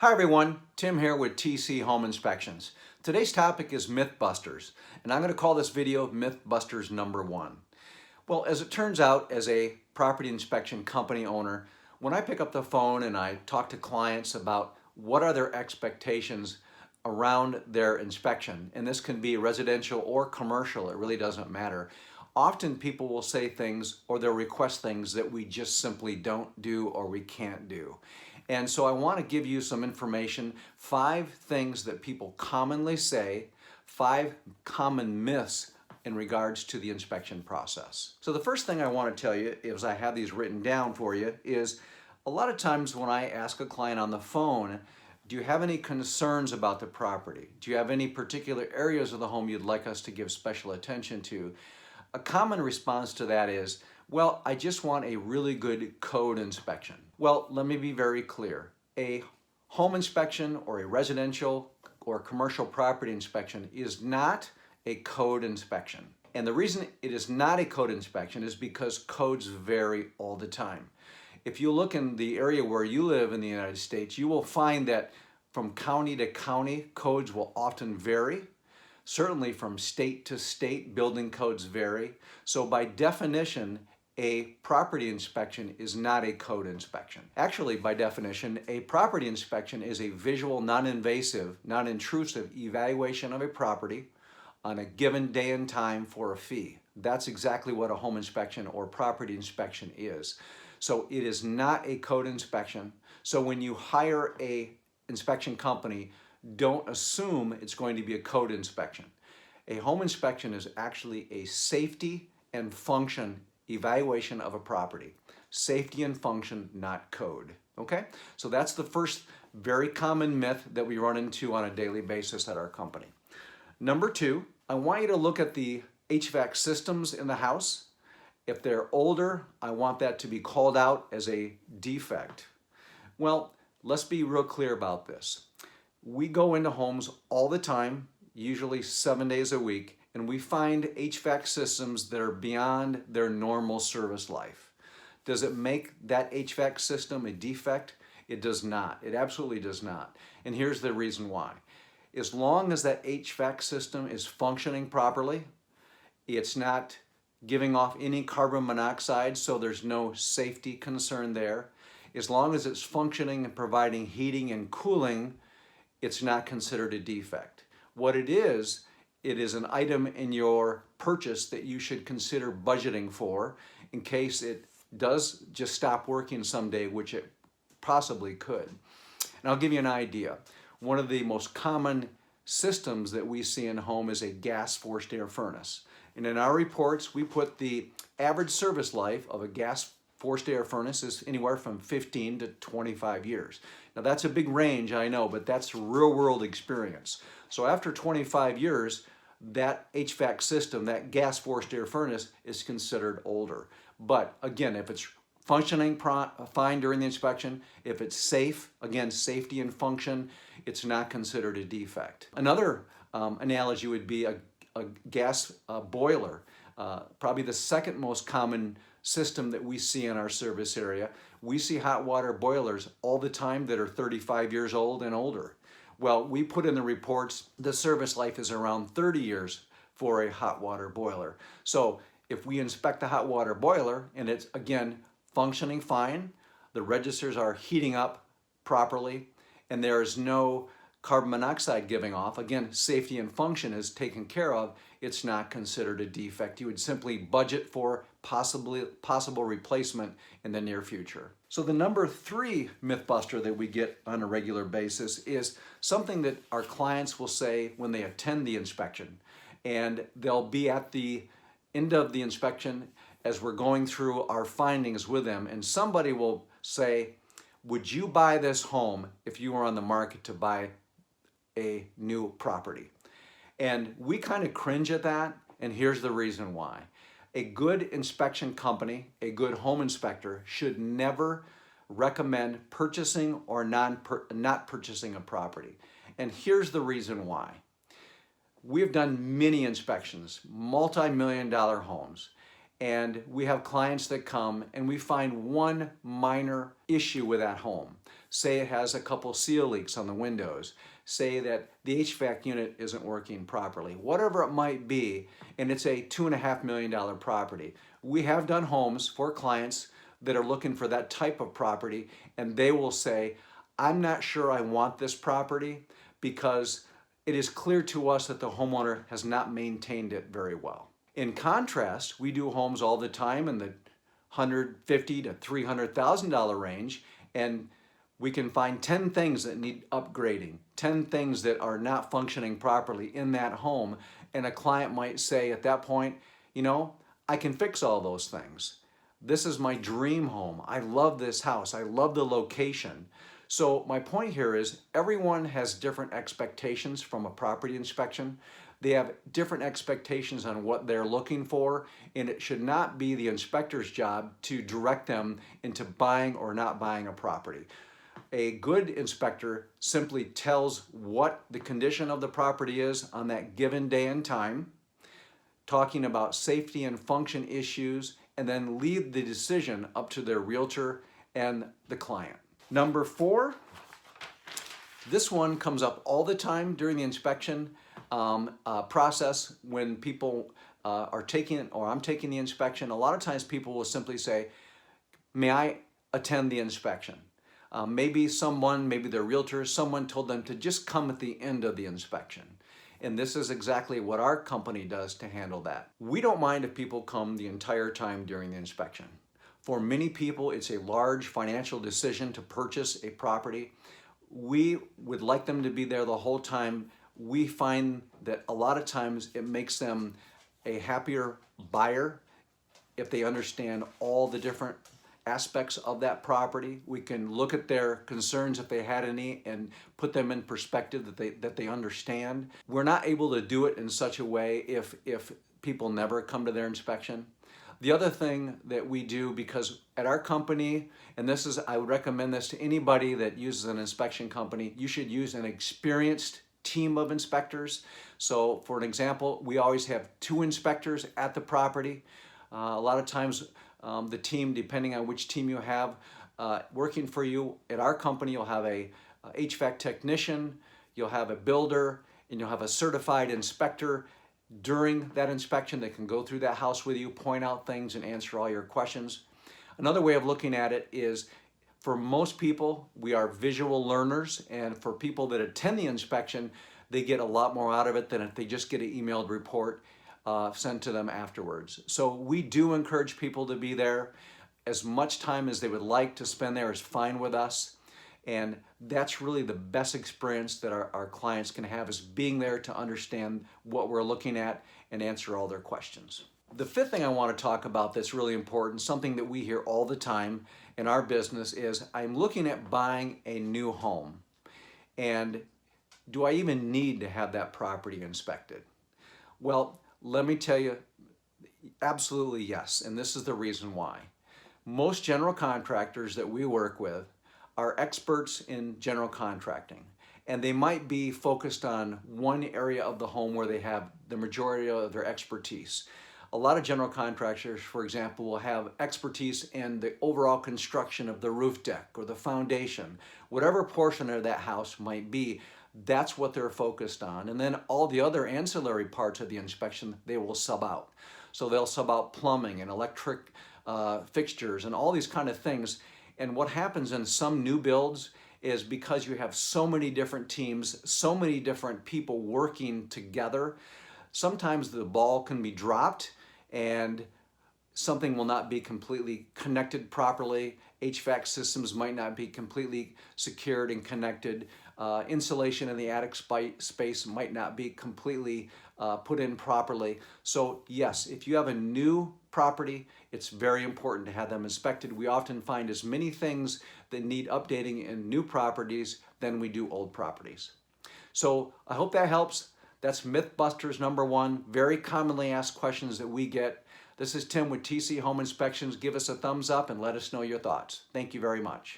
Hi everyone, Tim here with TC Home Inspections. Today's topic is Mythbusters, and I'm going to call this video Mythbusters number 1. Well, as it turns out, as a property inspection company owner, when I pick up the phone and I talk to clients about what are their expectations around their inspection, and this can be residential or commercial, it really doesn't matter. Often people will say things or they'll request things that we just simply don't do or we can't do. And so I want to give you some information, 5 things that people commonly say, 5 common myths in regards to the inspection process. So the first thing I want to tell you, is I have these written down for you, is a lot of times when I ask a client on the phone, do you have any concerns about the property? Do you have any particular areas of the home you'd like us to give special attention to? A common response to that is, well, I just want a really good code inspection. Well, let me be very clear. A home inspection or a residential or commercial property inspection is not a code inspection. And the reason it is not a code inspection is because codes vary all the time. If you look in the area where you live in the United States, you will find that from county to county, codes will often vary. Certainly from state to state, building codes vary. So by definition, a property inspection is not a code inspection. Actually, by definition, a property inspection is a visual, non-invasive, non-intrusive evaluation of a property on a given day and time for a fee. That's exactly what a home inspection or property inspection is. So it is not a code inspection. So when you hire a inspection company, don't assume it's going to be a code inspection. A home inspection is actually a safety and function evaluation of a property. Safety and function, not code. Okay? So that's the first very common myth that we run into on a daily basis at our company. Number 2, I want you to look at the HVAC systems in the house. If they're older, I want that to be called out as a defect. Well, let's be real clear about this. We go into homes all the time, usually 7 days a week, and we find HVAC systems that are beyond their normal service life. Does it make that HVAC system a defect? It does not. It absolutely does not. And here's the reason why. As long as that HVAC system is functioning properly, it's not giving off any carbon monoxide, so there's no safety concern there. As long as it's functioning and providing heating and cooling, it's not considered a defect. What it is an item in your purchase that you should consider budgeting for in case it does just stop working someday, which it possibly could. And I'll give you an idea. One of the most common systems that we see in home is a gas forced air furnace. And in our reports, we put the average service life of a gas forced air furnace is anywhere from 15 to 25 years. Now that's a big range, I know, but that's real world experience. So after 25 years, that HVAC system, that gas forced air furnace, is considered older. But again, if it's functioning fine during the inspection, if it's safe, again, safety and function, it's not considered a defect. Another analogy would be a gas boiler. Probably the second most common system that we see in our service area. We see hot water boilers all the time that are 35 years old and older. Well, we put in the reports the service life is around 30 years for a hot water boiler. So if we inspect the hot water boiler and it's, again, functioning fine, the registers are heating up properly, and there is no carbon monoxide giving off, again, safety and function is taken care of, it's not considered a defect. You would simply budget for possible replacement in the near future. So the number 3 mythbuster that we get on a regular basis is something that our clients will say when they attend the inspection. And they'll be at the end of the inspection as we're going through our findings with them, and somebody will say, would you buy this home if you were on the market to buy a new property? And we kind of cringe at that, and here's the reason why. A good inspection company, a good home inspector, should never recommend purchasing or not purchasing a property. And here's the reason why. We have done many inspections, multi-million-dollar homes, and we have clients that come and we find one minor issue with that home. say it has a couple seal leaks on the windows, say that the HVAC unit isn't working properly, whatever it might be, and it's a $2.5 million property. We have done homes for clients that are looking for that type of property, and they will say, I'm not sure I want this property because it is clear to us that the homeowner has not maintained it very well. In contrast, we do homes all the time in the $150,000 to $300,000 range, and we can find 10 things that need upgrading, 10 things that are not functioning properly in that home, and a client might say at that point, you know, I can fix all those things. This is my dream home. I love this house. I love the location. So my point here is everyone has different expectations from a property inspection. They have different expectations on what they're looking for, and it should not be the inspector's job to direct them into buying or not buying a property. A good inspector simply tells what the condition of the property is on that given day and time, talking about safety and function issues, and then leave the decision up to their realtor and the client. Number 4, this one comes up all the time during the inspection process when people are taking, or I'm taking the inspection. A lot of times people will simply say, may I attend the inspection? Maybe their realtor, someone told them to just come at the end of the inspection. And this is exactly what our company does to handle that. We don't mind if people come the entire time during the inspection. For many people, it's a large financial decision to purchase a property. We would like them to be there the whole time. We find that a lot of times it makes them a happier buyer if they understand all the different aspects of that property. We can look at their concerns if they had any and put them in perspective that they understand. We're not able to do it in such a way if people never come to their inspection. The other thing that we do, because at our company, and I would recommend this to anybody that uses an inspection company, you should use an experienced team of inspectors. So for an example, we always have 2 inspectors at the property. A lot of times the team, depending on which team you have working for you, at our company you'll have a HVAC technician, you'll have a builder, and you'll have a certified inspector. During that inspection, they can go through that house with you, point out things, and answer all your questions. Another way of looking at it is, for most people, we are visual learners, and for people that attend the inspection, they get a lot more out of it than if they just get an emailed report sent to them afterwards. So we do encourage people to be there. As much time as they would like to spend there is fine with us. And that's really the best experience that our clients can have, is being there to understand what we're looking at and answer all their questions. The 5th thing I want to talk about that's really important, something that we hear all the time in our business, is I'm looking at buying a new home. And do I even need to have that property inspected? Well, let me tell you, absolutely yes, and this is the reason why. Most general contractors that we work with are experts in general contracting, and they might be focused on one area of the home where they have the majority of their expertise. A lot of general contractors, for example, will have expertise in the overall construction of the roof deck or the foundation, whatever portion of that house might be. That's what they're focused on. And then all the other ancillary parts of the inspection, they will sub out. So they'll sub out plumbing and electric fixtures and all these kind of things. And what happens in some new builds is, because you have so many different teams, so many different people working together, sometimes the ball can be dropped and something will not be completely connected properly. HVAC systems might not be completely secured and connected. Insulation in the attic space might not be completely put in properly. So yes, if you have a new property, it's very important to have them inspected. We often find as many things that need updating in new properties than we do old properties. So I hope that helps. That's Mythbusters number 1, very commonly asked questions that we get. This is Tim with TC Home Inspections. Give us a thumbs up and let us know your thoughts. Thank you very much.